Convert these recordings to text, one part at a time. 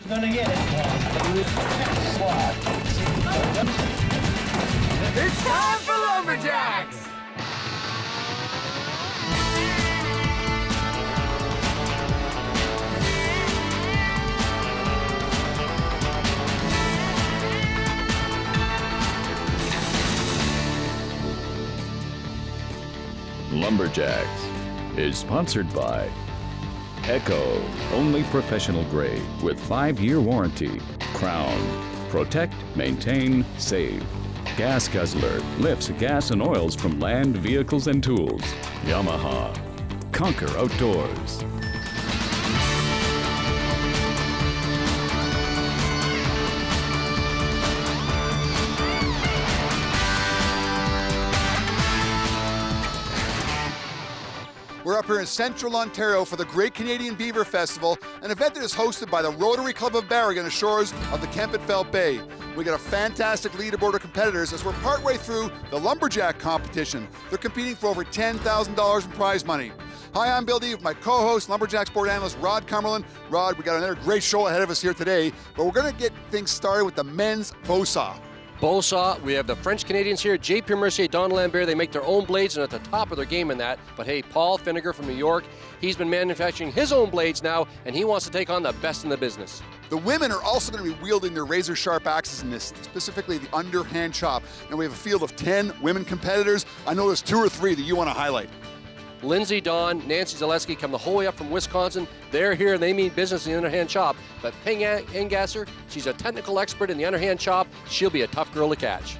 Gonna get it. It's time for Lumberjacks! Lumberjacks is sponsored by Echo, only professional grade with 5-year warranty. Crown, protect, maintain, save. Gas Guzzler lifts gas and oils from land, vehicles, and tools. Yamaha, conquer outdoors. We're up here in Central Ontario for the Great Canadian Beaver Festival, an event that is hosted by the Rotary Club of Barrie on the shores of the Kemptveld Bay. We got a fantastic leaderboard of competitors as we're partway through the Lumberjack competition. They're competing for over $10,000 in prize money. Hi, I'm Bill D with my co-host, Lumberjack sport analyst Rod Cumberland. Rod, we got another great show ahead of us here today, but we're gonna get things started with the men's bow saw. Bow saw, we have the French Canadians here, J.P. Mercier, Don Lambert. They make their own blades and at the top of their game in that. But hey, Paul Fenninger from New York, he's been manufacturing his own blades now, and he wants to take on the best in the business. The women are also going to be wielding their razor-sharp axes in this, specifically the underhand chop. Now we have a field of 10 women competitors. I know there's 2 or 3 that you want to highlight. Lindsay Dawn, Nancy Zaleski come the whole way up from Wisconsin. They're here and they mean business in the underhand chop. But Ping Engasser, she's a technical expert in the underhand chop. She'll be a tough girl to catch.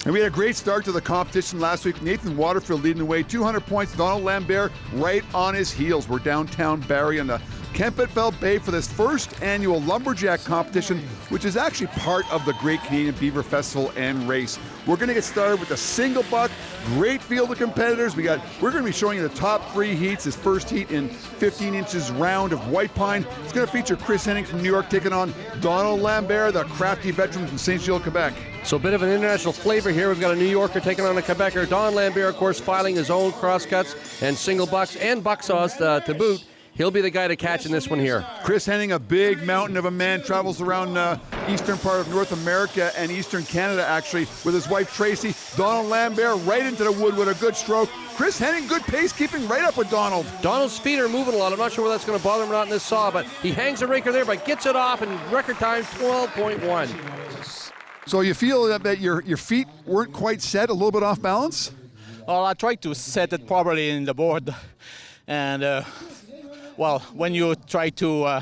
And we had a great start to the competition last week. Nathan Waterfield leading the way, 200 points. Donald Lambert right on his heels. We're downtown Barrie on the Kemptveld Bay for this first annual Lumberjack competition, which is actually part of the Great Canadian Beaver Festival and Race. We're going to get started with the single buck. Great field of competitors. We're going to be showing you the top 3 heats. This first heat in 15 inches round of white pine. It's going to feature Chris Henning from New York taking on Donald Lambert, the crafty veteran from St. Gilles, Quebec. So a bit of an international flavor here. We've got a New Yorker taking on a Quebecer. Don Lambert, of course, filing his own crosscuts and single bucks and buck saws to boot. He'll be the guy to catch in this one here. Chris Henning, a big mountain of a man, travels around eastern part of North America and eastern Canada, actually, with his wife, Tracie. Donald Lambert right into the wood with a good stroke. Chris Henning, good pace, keeping right up with Donald. Donald's feet are moving a lot. I'm not sure whether that's going to bother him or not in this saw, but he hangs the raker there, but gets it off in record time, 12.1. So you feel that your feet weren't quite set, a little bit off balance? Well, I tried to set it properly in the board, and well, when you try to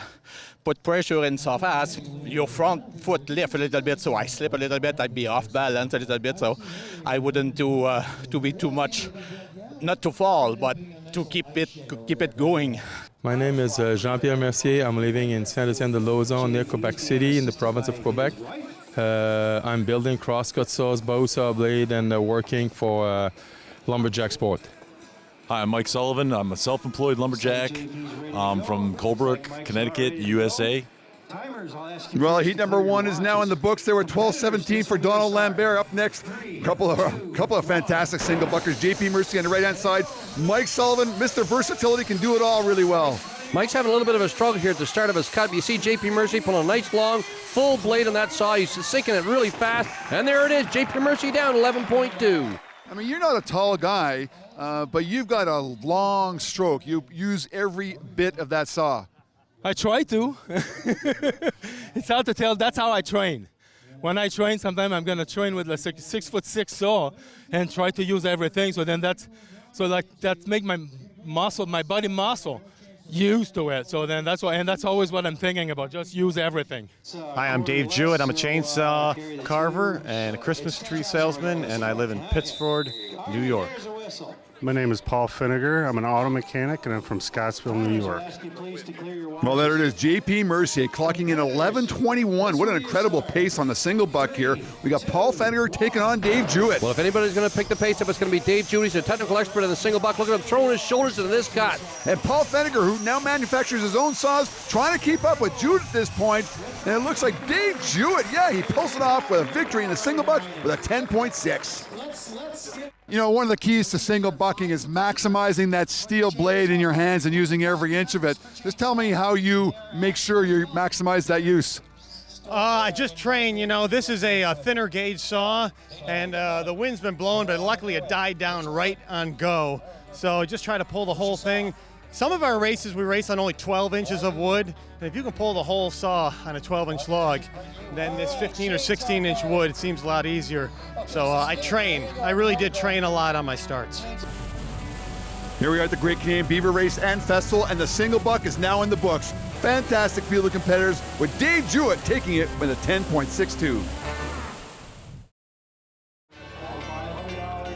put pressure in so fast, your front foot lift a little bit, so I slip a little bit, I'd be off balance a little bit, so I wouldn't do to be too much, not to fall, but to keep it going. My name is Jean-Pierre Mercier. I'm living in Saint-Étienne-de-Lauzon near Quebec City in the province of Quebec. I'm building crosscut saws, bow saw blade, and working for Lumberjack Sport. Hi, I'm Mike Sullivan. I'm a self-employed lumberjack from Colebrook, Connecticut, USA. Well, heat number 1 is now in the books. There were 12-17 for Donald Lambert. Up next, a couple of fantastic single buckers. J.P. Mercier on the right-hand side. Mike Sullivan, Mr. Versatility, can do it all really well. Mike's having a little bit of a struggle here at the start of his cut. You see J.P. Mercier pull a nice long, full blade on that saw. He's sinking it really fast. And there it is, J.P. Mercier down 11.2. I mean, you're not a tall guy, but you've got a long stroke. You use every bit of that saw. I try to. It's hard to tell. That's how I train. When I train, sometimes I'm going to train with a 6'6" saw and try to use everything. So then that make my muscle, my body muscle, used to it. So then that's why, and that's always what I'm thinking about. Just use everything. Hi, I'm Dave Jewett. I'm a chainsaw carver and a Christmas tree salesman, and I live in PITTSFORD, New York. My name is Paul Fenninger. I'm an auto mechanic, and I'm from Scottsville, New York. Well, there it is. J.P. Mercier clocking in 11:21. What an incredible pace on the single buck here. We got Paul Fenninger taking on Dave Jewett. Well, if anybody's going to pick the pace up, it's going to be Dave Jewett. He's a technical expert in the single buck. Look at him throwing his shoulders into this cut. And Paul Fenninger, who now manufactures his own saws, trying to keep up with Jewett at this point. And it looks like Dave Jewett, yeah, he pulls it off with a victory in the single buck with a 10.6. You know, one of the keys to single buck bucking is maximizing that steel blade in your hands and using every inch of it. Just tell me how you make sure you maximize that use. I just train, you know, this is a thinner gauge saw, and the wind's been blowing, but luckily it died down right on go. So just try to pull the whole thing. Some of our races, we race on only 12 inches of wood, and if you can pull the whole saw on a 12-inch log, then this 15 or 16-inch wood, it seems a lot easier. So I train. I really did train a lot on my starts. Here we are at the Great Canadian Beaver Race and Festival, and the single buck is now in the books. Fantastic field of competitors, with Dave Jewett taking it with a 10.62.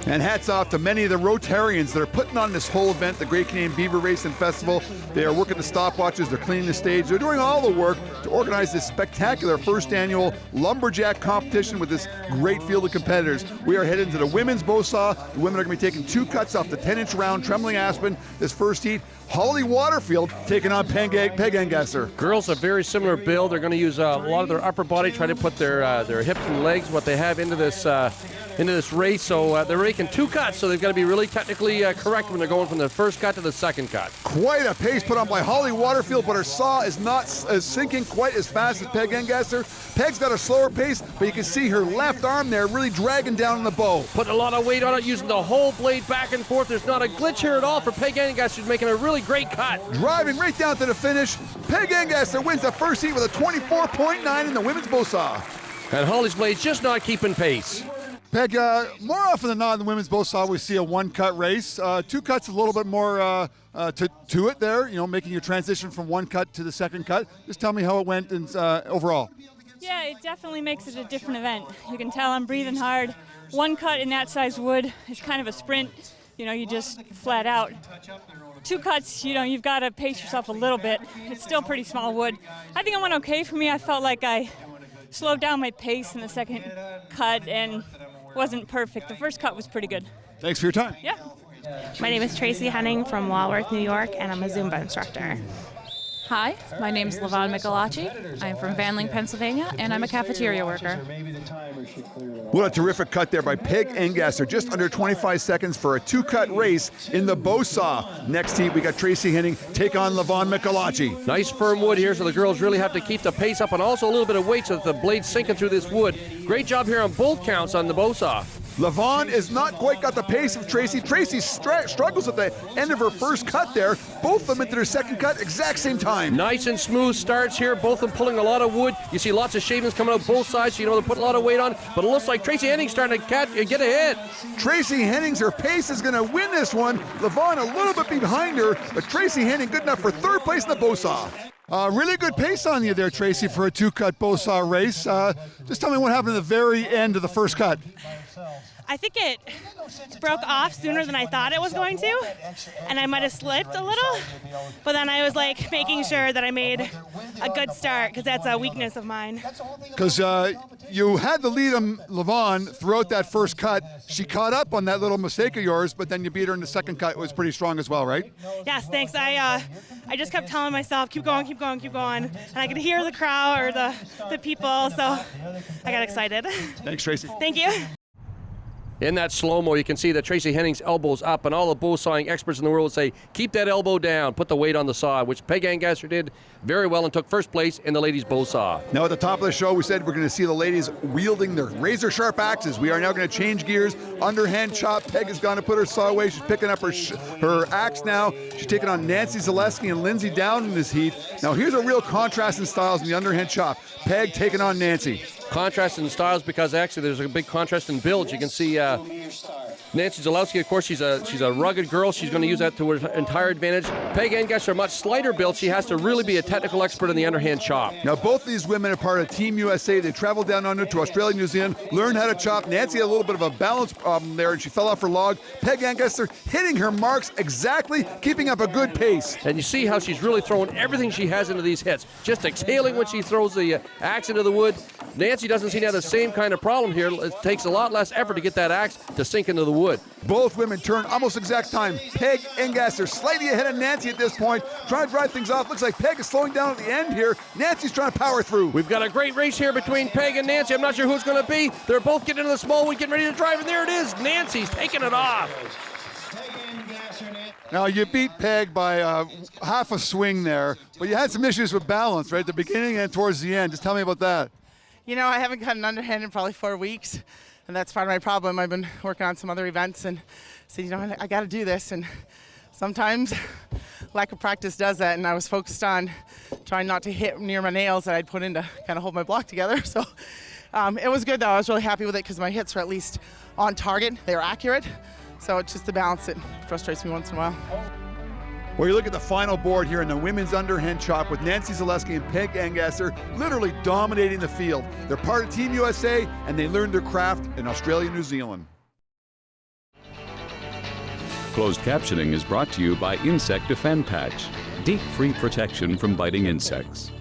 And hats off to many of the Rotarians that are putting on this whole event, the Great Canadian Beaver Race and Festival. They are working the stopwatches, they're cleaning the stage, they're doing all the work to organize this spectacular first annual lumberjack competition with this great field of competitors. We are headed into the women's bow saw. The women are going to be taking 2 cuts off the 10-inch round Trembling Aspen this first heat. Holly Waterfield taking on Peg Engasser. Girls a very similar build. They're going to use a lot of their upper body, try to put their hips and legs, what they have into this race. So they're making 2 cuts, so they've got to be really technically correct when they're going from the first cut to the second cut. Quite a pace put on by Holly Waterfield, but her saw is not sinking quite as fast as Peg Engasser. Peg's got a slower pace, but you can see her left arm there really dragging down on the bow. Putting a lot of weight on it, using the whole blade back and forth. There's not a glitch here at all for Peg Engasser. She's making a really great cut. Driving right down to the finish, Peg Engasser wins the first heat with a 24.9 in the women's bow saw. And Holly's blade's just not keeping pace. Peg, more often than not in the women's bow saw, we see a 1-cut race. 2 cuts, a little bit more to it there, you know, making your transition from 1 cut to the second cut. Just tell me how it went overall. Yeah, it definitely makes it a different event. You can tell I'm breathing hard. 1 cut in that size wood is kind of a sprint. You know, you just flat out. 2 cuts, you know, you've got to pace yourself a little bit. It's still pretty small wood. I think it went okay for me. I felt like I slowed down my pace in the second cut and wasn't perfect. The first cut was pretty good. Thanks for your time. Yeah. My name is Tracie Henning from Walworth, New York, and I'm a Zumba instructor. Hi, my name is LaVon Michelacci. I'm from Van Link, Pennsylvania, and I'm a cafeteria worker. What a terrific cut there by Peg Engasser. Just under 25 seconds for a 2-cut race in the bow saw. Next heat, we got Tracie Henning take on LaVon Michelacci. Nice firm wood here, so the girls really have to keep the pace up, and also a little bit of weight so that the blade's sinking through this wood. Great job here on both counts on the bow saw. LaVon has not quite got the pace of Tracie. Tracie struggles at the end of her first cut there. Both of them into their second cut, exact same time. Nice and smooth starts here, both of them pulling a lot of wood. You see lots of shavings coming out both sides, so you know they're putting a lot of weight on, but it looks like Tracie Henning's starting to get ahead. Tracie Henning's her pace is going to win this one. LaVon a little bit behind her, but Tracie Henning good enough for 3rd place in the bow saw. Really good pace on you there, Tracie, for a 2-cut bow saw race. Just tell me what happened at the very end of the first cut. I think it broke off sooner than I thought it was going to, and I might have slipped a little, but then I was like making sure that I made a good start, because that's a weakness of mine. Because you had the lead on LaVon throughout that first cut. She caught up on that little mistake of yours, but then you beat her in the second cut. It was pretty strong as well, right? Yes, thanks. I just kept telling myself, keep going, keep going, keep going, and I could hear the crowd or the people, so I got excited. Thanks, Tracie. Thank you. In that slow-mo, you can see that Tracie Henning's elbow's up, and all the bow sawing experts in the world say, keep that elbow down, put the weight on the saw, which Peg Engasser did very well and took first place in the ladies' bow saw. Now at the top of the show, we said we're going to see the ladies wielding their razor-sharp axes. We are now going to change gears. Underhand chop. Peg has gone to put her saw away. She's picking up her axe now. She's taking on Nancy Zaleski and Lindsay Down in this heat. Now here's a real contrast in styles in the underhand chop. Peg taking on Nancy. Contrast in styles because actually there's a big contrast in builds. You can see Nancy Zalewski, of course, she's a rugged girl. She's going to use that to her entire advantage. Peg Engasser, a much slighter build. She has to really be a technical expert in the underhand chop. Now both these women are part of Team USA. They traveled down under to Australia, New Zealand, learned how to chop. Nancy had a little bit of a balance problem there and she fell off her log. Peg Engasser hitting her marks exactly, keeping up a good pace. And you see how she's really throwing everything she has into these hits. Just exhaling when she throws the axe into the wood. Nancy doesn't seem to have the same kind of problem here. It takes a lot less effort to get that axe to sink into the wood. Both women turn almost exact time. Peg Engasser slightly ahead of Nancy at this point, trying to drive things off. Looks like Peg is slowing down at the end here. Nancy's trying to power through. We've got a great race here between Peg and Nancy. I'm not sure who it's going to be. They're both getting into the small wood, getting ready to drive, and there it is. Nancy's taking it off. Now, you beat Peg by half a swing there, but you had some issues with balance, right, at the beginning and towards the end. Just tell me about that. You know, I haven't got an underhand in probably 4 weeks, and that's part of my problem. I've been working on some other events and said, you know, I got to do this, and sometimes lack of practice does that, and I was focused on trying not to hit near my nails that I'd put in to kind of hold my block together. So it was good, though. I was really happy with it because my hits were at least on target. They were accurate. So it's just the balance that frustrates me once in a while. Well, you look at the final board here in the women's underhand chop with Nancy Zaleski and Peg Engasser literally dominating the field. They're part of Team USA, and they learned their craft in Australia and New Zealand. Closed captioning is brought to you by Insect Defend Patch, deep-free protection from biting insects.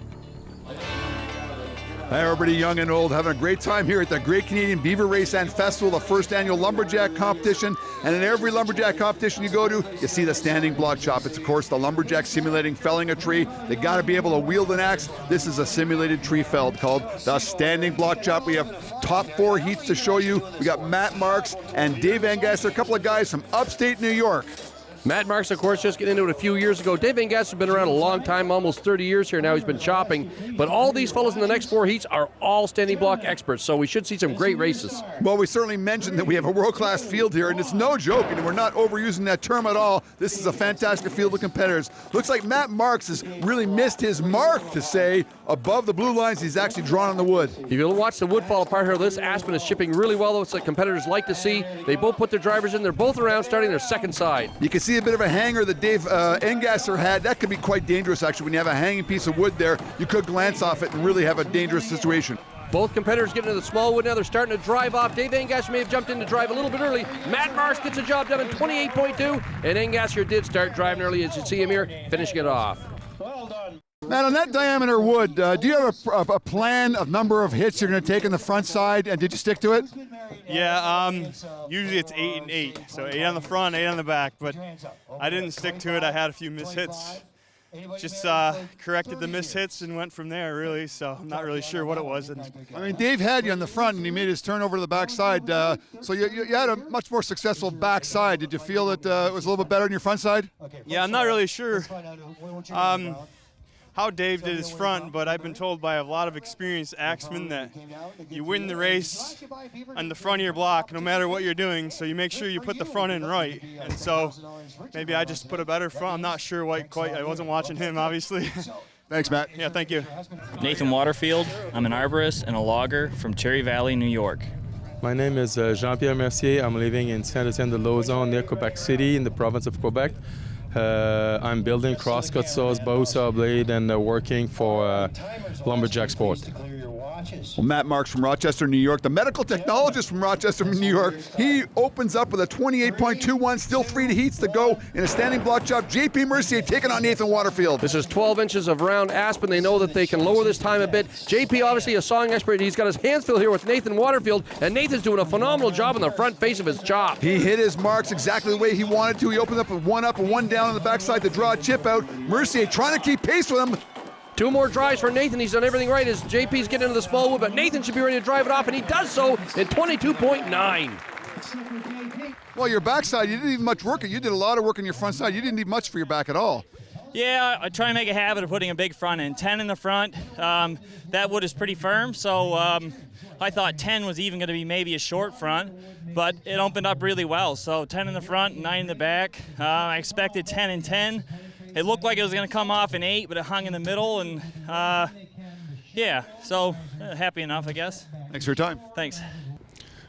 Hi, everybody, young and old, having a great time here at the Great Canadian Beaver Race and Festival, the first annual lumberjack competition. And in every lumberjack competition you go to, you see the standing block chop. It's, of course, the lumberjack simulating felling a tree. They got to be able to wield an axe. This is a simulated tree felled called the standing block chop. We have top 4 heats to show you. We got Matt Marks and Dave Engasser, a couple of guys from upstate New York. Matt Marks, of course, just getting into it a few years ago. Dave Engasser has been around a long time, almost 30 years here now. He's been chopping. But all these fellows in the next 4 heats are all standing block experts, so we should see some great races. Well, we certainly mentioned that we have a world-class field here, and it's no joke, and we're not overusing that term at all. This is a fantastic field of competitors. Looks like Matt Marks has really missed his mark to say above the blue lines he's actually drawn on the wood. If you watch the wood fall apart here, this aspen is shipping really well, though. It's like competitors like to see. They both put their drivers in. They're both around starting their second side. You can see a bit of a hanger that Dave Engasser had. That could be quite dangerous, actually. When you have a hanging piece of wood there, you could glance off it and really have a dangerous situation. Both competitors getting into the small wood now. They're starting to drive off. Dave Engasser may have jumped in to drive a little bit early. Matt Marks gets the job done in 28.2, and Engasser did start driving early, as you see him here, finishing it off. Matt, on that diameter wood, do you have a plan of number of hits you're going to take on the front side, and did you stick to it? Yeah, usually it's 8 and 8, so 8 on the front, 8 on the back, but I didn't stick to it. I had a few missed hits. Just corrected the missed hits and went from there, really, so I'm not really sure what it was. I mean, Dave had you on the front, and he made his turn over to the backside, so you had a much more successful backside. Did you feel that it was a little bit better on your front side? Yeah, I'm not really sure how Dave did his front, but I've been told by a lot of experienced axemen that you win the race on the front of your block no matter what you're doing, so you make sure you put the front in right. And so maybe I just put a better front. I'm not sure quite. I wasn't watching him, obviously. Thanks, Matt. Yeah, thank you. Nathan Waterfield. I'm an arborist and a logger from Cherry Valley, New York. My name is Jean-Pierre Mercier. I'm living in Saint-Étienne-de-Lauzon near Quebec City in the province of Quebec. I'm building crosscut saws, bow saw blade, and working for Lumberjack Sport. Well, Matt Marks from Rochester, New York, the medical technologist from Rochester, New York, he opens up with a 28.21, still 3 heats to go in a standing block chop. JP Mercier taking on Nathan Waterfield. This is 12 inches of round aspen. They know that they can lower this time a bit. JP, obviously a sawing expert. He's got his hands filled here with Nathan Waterfield, and Nathan's doing a phenomenal job on the front face of his chop. He hit his marks exactly the way he wanted to. He opened up with 1 up and 1 down on the backside to draw a chip out. Mercier trying to keep pace with him. 2 more drives for Nathan. He's done everything right as JP's getting into the small wood, but Nathan should be ready to drive it off, and he does so in 22.9. Well, your backside, you didn't need much work. You did a lot of work on your front side. You didn't need much for your back at all. Yeah, I try and make a habit of putting a big front in. 10 in the front. That wood is pretty firm, so I thought 10 was even going to be maybe a short front, but it opened up really well. So 10 in the front, 9 in the back. I expected 10 and 10. It looked like it was going to come off an 8, but it hung in the middle, and yeah, so happy enough, I guess. Thanks for your time. Thanks.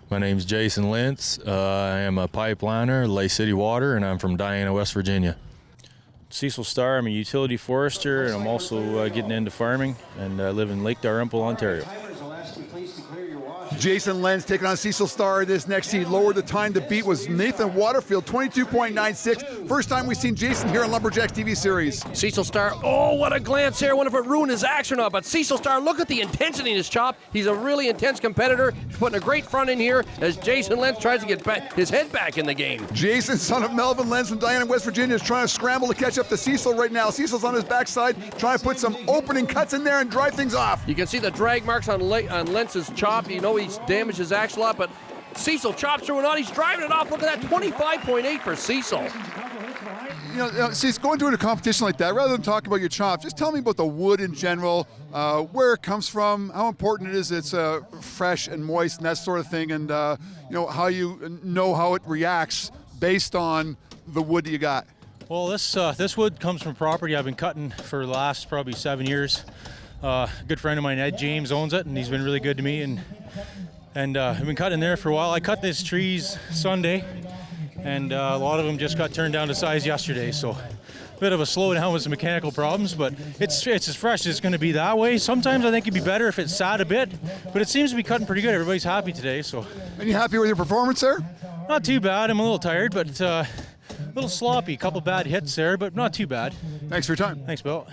My name's Jason Lentz. I am a pipeliner, Lay City Water, and I'm from Diana, West Virginia. Cecil STARR. I'm a utility forester, and I'm also getting into farming, and I live in Lake Dalrymple, Ontario. Jason Lenz taking on Cecil STARR this next heat. Lowered the time to beat was Nathan Waterfield, 22.96. First time we've seen Jason here on Lumberjacks TV series. Cecil STARR, oh, what a glance here. I wonder if it ruined his axe or not. But Cecil STARR, look at the intensity in his chop. He's a really intense competitor. He's putting a great front in here as Jason Lenz tries to get his head back in the game. Jason, son of Melvin Lenz from Diana, West Virginia, is trying to scramble to catch up to Cecil right now. Cecil's on his backside, trying to put some opening cuts in there and drive things off. You can see the drag marks on Lenz's chop. You know he's damaged his axe a lot, but Cecil chops through and on. He's driving it off. Look at that, 25.8 for Cecil. see, going to a competition like that, rather than talk about your chops, just tell me about the wood in general, where it comes from, how important it is it's fresh and moist and that sort of thing, and how you know how it reacts based on the wood you got. Well, this wood comes from property I've been cutting for the last probably 7 years. A good friend of mine, Ed James, owns it, and he's been really good to me, and I've been cutting there for a while. I cut these trees Sunday, and a lot of them just got turned down to size yesterday, so a bit of a slowdown with some mechanical problems, but it's as fresh as it's going to be that way. Sometimes I think it'd be better if it sat a bit, but it seems to be cutting pretty good. Everybody's happy today, so. And you happy with your performance there? Not too bad. I'm a little tired, but a little sloppy. A couple bad hits there, but not too bad. Thanks for your time. Thanks, Bill.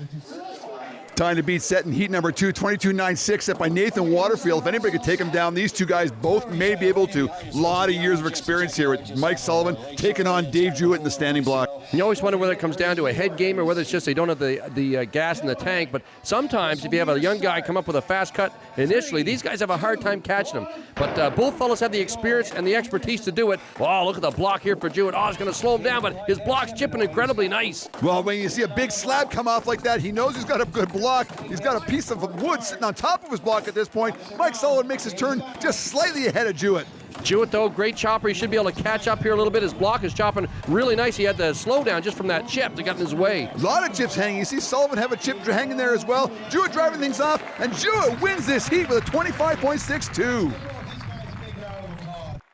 Time to beat set in heat number 2, 22.96, set by Nathan Waterfield. If anybody could take him down, these two guys both may be able to. A lot of years of experience here with Mike Sullivan taking on Dave Jewett in the standing block. You always wonder whether it comes down to a head game or whether it's just they don't have the gas in the tank. But sometimes if you have a young guy come up with a fast cut initially, these guys have a hard time catching them. But both fellas have the experience and the expertise to do it. Oh, look at the block here for Jewett. Oh, it's going to slow him down, but his block's chipping incredibly nice. Well, when you see a big slab come off like that, he knows he's got a good block. He's got a piece of wood sitting on top of his block at this point. Mike Sullivan makes his turn just slightly ahead of Jewett. Jewett, though, great chopper. He should be able to catch up here a little bit. His block is chopping really nice. He had the slowdown just from that chip that got in his way. A lot of chips hanging. You see Sullivan have a chip hanging there as well. Jewett driving things off, and Jewett wins this heat with a 25.62.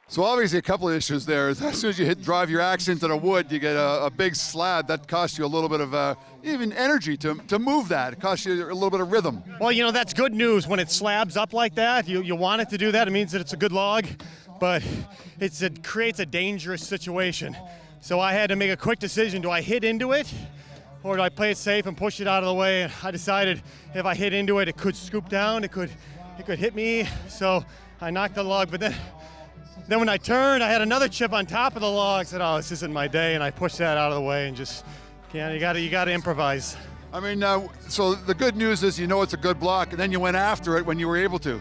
So obviously a couple of issues there. As soon as you drive your axe into the wood, you get a big slab. That costs you a little bit of even energy to move that. It costs you a little bit of rhythm. Well, that's good news when it slabs up like that. You want it to do that. It means that it's a good log, but it creates a dangerous situation. So I had to make a quick decision. Do I hit into it, or do I play it safe and push it out of the way? And I decided if I hit into it, it could scoop down. It could hit me. So I knocked the log, but then when I turned, I had another chip on top of the log. I said, oh, this isn't my day, and I pushed that out of the way and just, you got to improvise. I mean, so the good news is it's a good block, and then you went after it when you were able to.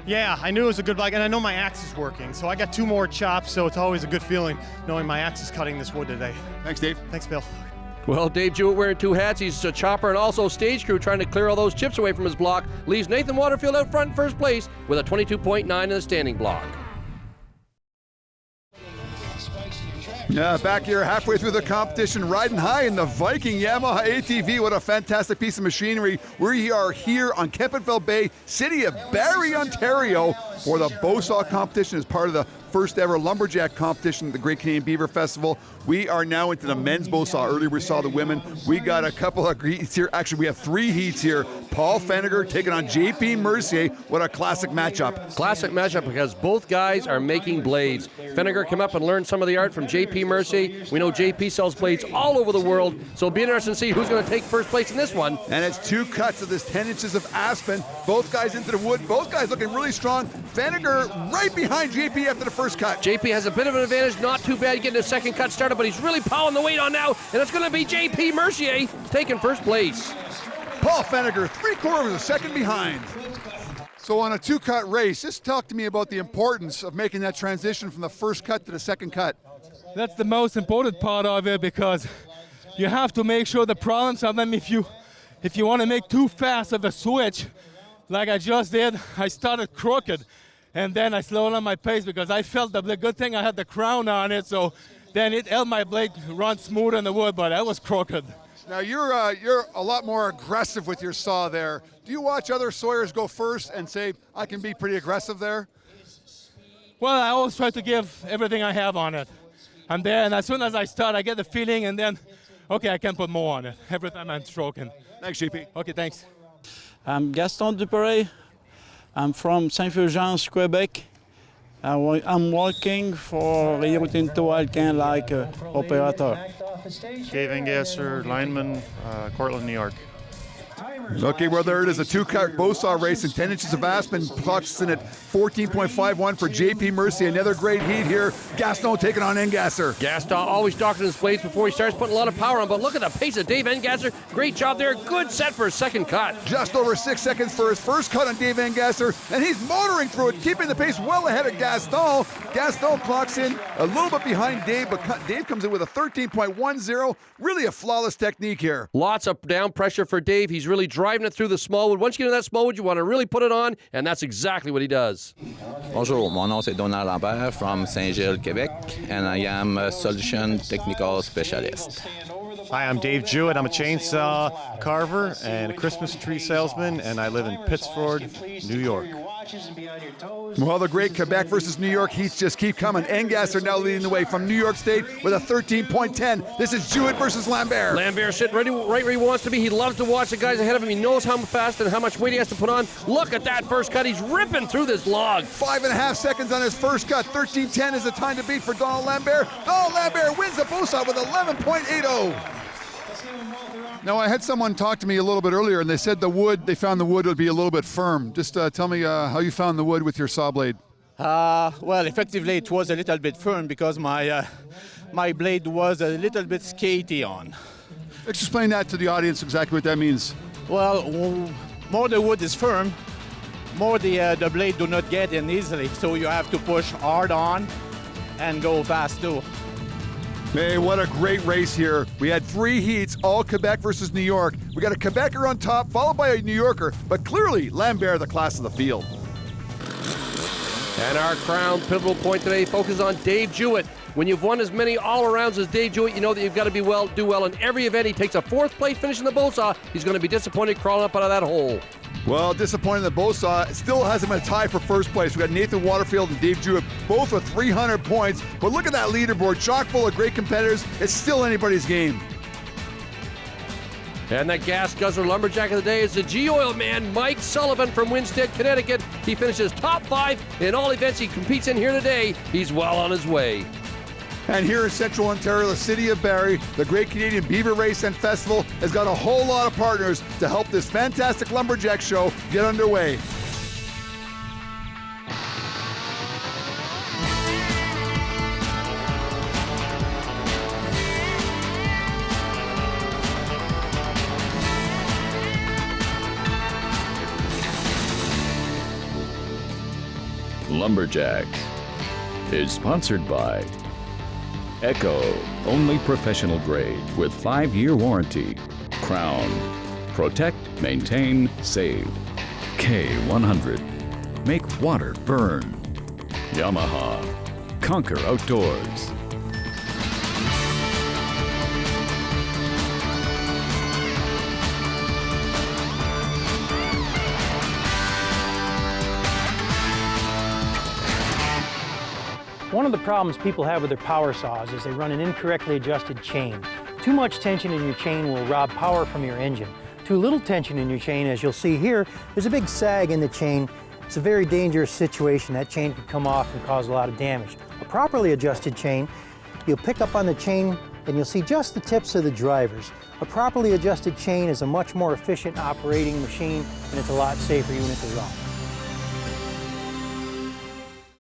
Yeah, I knew it was a good block, and I know my axe is working, so I got 2 more chops, so it's always a good feeling knowing my axe is cutting this wood today. Thanks, Dave. Thanks, Bill. Well, Dave Jewett wearing 2 hats. He's a chopper and also stage crew trying to clear all those chips away from his block. Leaves Nathan Waterfield out front in first place with a 22.9 in the standing block. Yeah, back here halfway through the competition, riding high in the Viking Yamaha ATV. What a fantastic piece of machinery. We are here on Kempenfeld Bay, city of Barrie, Ontario, for the Bowsaw competition as part of the first ever lumberjack competition at the Great Canadian Beaver Festival. We are now into the men's bowsaw. Earlier we saw the women. We got a couple of heats here. Actually, we have 3 heats here. Paul Fenniger taking on JP Mercier. What a classic matchup. Classic matchup because both guys are making blades. Fenniger came up and learned some of the art from JP Mercier. We know JP sells blades all over the world, so it'll be interesting to see who's going to take first place in this one. And it's 2 cuts of this 10 inches of aspen. Both guys into the wood. Both guys looking really strong. Fenniger right behind JP after the first cut. JP has a bit of an advantage, not too bad getting his second cut started, but he's really piling the weight on now, and it's going to be JP Mercier taking first place. Paul Fenniger, 3/4 of a second behind. So on a 2-cut race, just talk to me about the importance of making that transition from the first cut to the second cut. That's the most important part of it, because you have to make sure the problems of them, if you want to make too fast of a switch, like I just did, I started crooked. And then I slowed down my pace because I felt the good thing I had the crown on it, so then it helped my blade run smoother in the wood, but I was crooked. Now you're a lot more aggressive with your saw there. Do you watch other sawyers go first and say, I can be pretty aggressive there? Well, I always try to give everything I have on it. And then as soon as I start, I get the feeling, and then, okay, I can put more on it every time I'm stroking. Thanks, JP. Okay, thanks. I'm Gaston Duperret. I'm from Saint-Fulgence, Quebec. I'm working for Rio Tinto Alcan like operator. Dave ENGASSER, lineman, Cortland, New York. Okay, well, there it is, a two-cut bow saw race and 10 inches of aspen clocks in at 14.51 for JP Mercier. Another great heat here. Gaston taking on Engasser. Gaston always doctoring his blades before he starts putting a lot of power on, but look at the pace of Dave Engasser. Great job there. Good set for his second cut. Just over 6 seconds for his first cut on Dave Engasser, and he's motoring through it, keeping the pace well ahead of Gaston. Gaston clocks in a little bit behind Dave, but Dave comes in with a 13.10. Really a flawless technique here. Lots of down pressure for Dave. He's really driving it through the small wood. Once you get in that small wood, you want to really put it on, and that's exactly what he does. Bonjour, mon nom c'est Donald Lambert from Saint-Gilles, Quebec, and I am a solution technical specialist. Hi, I'm Dave Jewett. I'm a chainsaw carver and a Christmas tree salesman, and I live in PITTSFORD, New York. Well, the great Quebec versus New York heats just keep coming. Engasser now leading the way from New York State with a 13.10. This is Jewett versus Lambert. Lambert sitting right where he wants to be. He loves to watch the guys ahead of him. He knows how fast and how much weight he has to put on. Look at that first cut. He's ripping through this log. 5.5 seconds on his first cut. 13.10 is the time to beat for Donald Lambert. Donald Lambert wins the bow saw with 11.80. Now, I had someone talk to me a little bit earlier, and they said they found the wood would be a little bit firm. Just tell me how you found the wood with your saw blade. Well, effectively, it was a little bit firm because my blade was a little bit skaty on. Explain that to the audience, exactly what that means. Well, more the wood is firm, more the blade do not get in easily, so you have to push hard on and go fast too. Hey, what a great race here. We had 3 heats, all Quebec versus New York. We got a Quebecer on top, followed by a New Yorker, but clearly Lambert the class of the field. And our crown pivotal point today focuses on Dave Jewett. When you've won as many all-arounds as Dave Jewett, you know that you've got to do well in every event. He takes a 4th place finish in the bow saw. He's going to be disappointed crawling up out of that hole. Well, disappointing the bow saw. Still has him in a tie for first place. We got Nathan Waterfield and Dave Jewett, both with 300 points. But look at that leaderboard, chock full of great competitors. It's still anybody's game. And that gas guzzler lumberjack of the day is the G-Oil man, Mike Sullivan from WINSTEAD, Connecticut. He finishes top 5 in all events he competes in here today. He's well on his way. And here in Central Ontario, the city of Barrie, the Great Canadian Beaver Race and Festival has got a whole lot of partners to help this fantastic lumberjack show get underway. Lumberjack is sponsored by Echo, only professional grade with 5-year warranty. Crown, protect, maintain, save. K100, make water burn. Yamaha, conquer outdoors. One of the problems people have with their power saws is they run an incorrectly adjusted chain. Too much tension in your chain will rob power from your engine. Too little tension in your chain, as you'll see here, there's a big sag in the chain. It's a very dangerous situation. That chain could come off and cause a lot of damage. A properly adjusted chain, you'll pick up on the chain and you'll see just the tips of the drivers. A properly adjusted chain is a much more efficient operating machine, and it's a lot safer even if it's off.